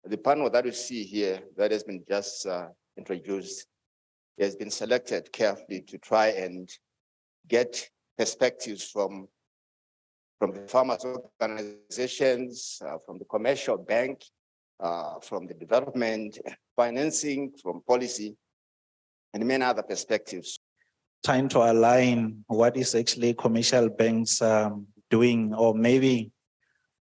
The panel that you see here that has been just introduced has been selected carefully to try and get perspectives from the farmers' organizations, from the commercial bank, from the development, financing, from policy, and many other perspectives. Trying to align what is actually commercial banks doing, or maybe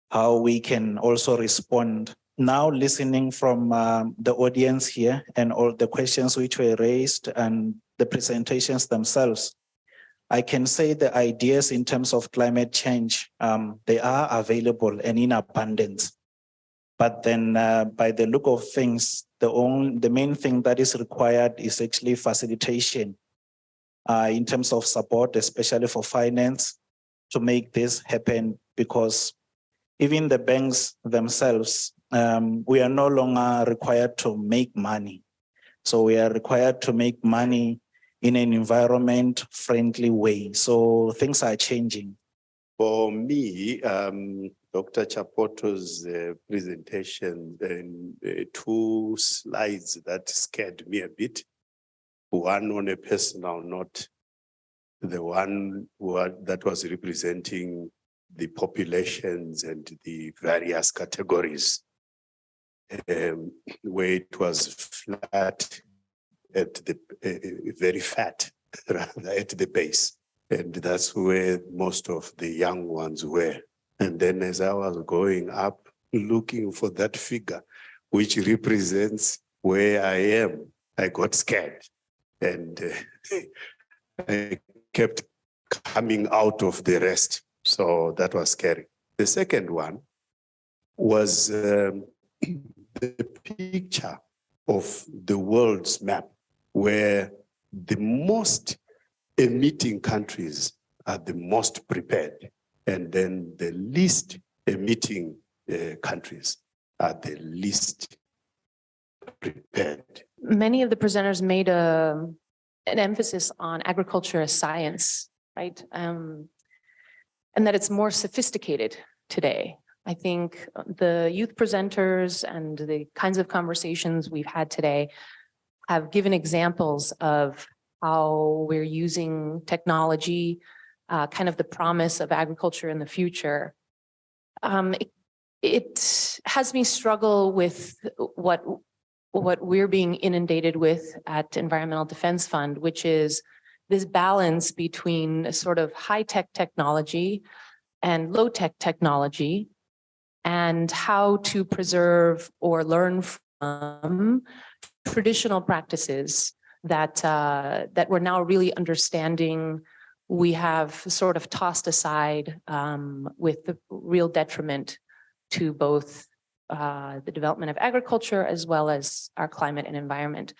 how we can also respond. Now listening from the audience here and all the questions which were raised and the presentations themselves, I can say the ideas in terms of climate change, they are available and in abundance. But then by the look of things, the main thing that is required is actually facilitation in terms of support, especially for finance, to make this happen, because even the banks themselves, we are no longer required to make money. So we are required to make money in an environment-friendly way. So things are changing. For me, Dr. Chapoto's presentation, and two slides that scared me a bit. One on a personal note, the one that was representing the populations and the various categories, where it was flat at the very fat rather at the base, and that's where most of the young ones were. And then as I was going up looking for that figure which represents where I am, I got scared, and I kept coming out of the rest. So that was scary. The second one was the picture of the world's map, where the most emitting countries are the most prepared, and then the least emitting countries are the least prepared. Many of the presenters made an emphasis on agriculture as science, right? And that it's more sophisticated today. I think the youth presenters and the kinds of conversations we've had today have given examples of how we're using technology, kind of the promise of agriculture in the future. It has me struggle with what we're being inundated with at Environmental Defense Fund, which is this balance between sort of high-tech technology and low-tech technology, and how to preserve or learn from traditional practices that that we're now really understanding we have sort of tossed aside with the real detriment to both the development of agriculture as well as our climate and environment.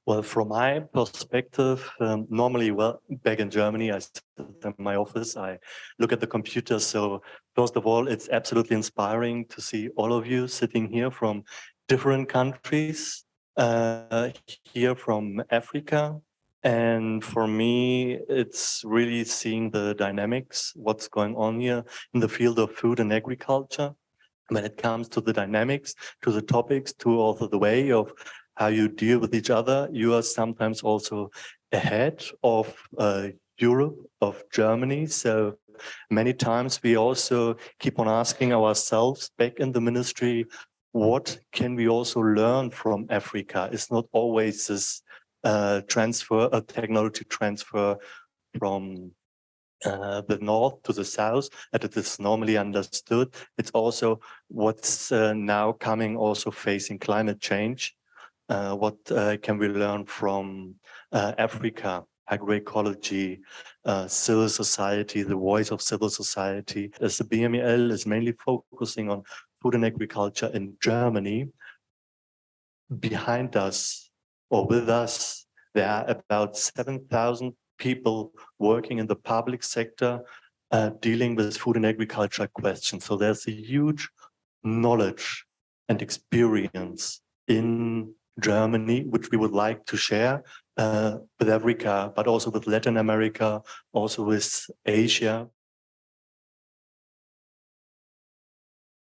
Well, from my perspective, normally, well, back in Germany, I sit in my office, I look at the computer. So first of all, it's absolutely inspiring to see all of you sitting here from different countries, here from Africa. And for me, it's really seeing the dynamics, what's going on here in the field of food and agriculture. When it comes to the dynamics, to the topics, to also the way of how you deal with each other, you are sometimes also ahead of Europe, of Germany. So many times we also keep on asking ourselves back in the ministry, what can we also learn from Africa? It's not always this transfer, a technology transfer from the north to the south, that it is normally understood. It's also what's now coming, also facing climate change. What can we learn from Africa, agroecology, civil society, the voice of civil society? As the BMEL is mainly focusing on food and agriculture in Germany, behind us or with us, there are about 7,000 people working in the public sector dealing with food and agriculture questions. So there's a huge knowledge and experience in Germany, which we would like to share with Africa, but also with Latin America, also with Asia.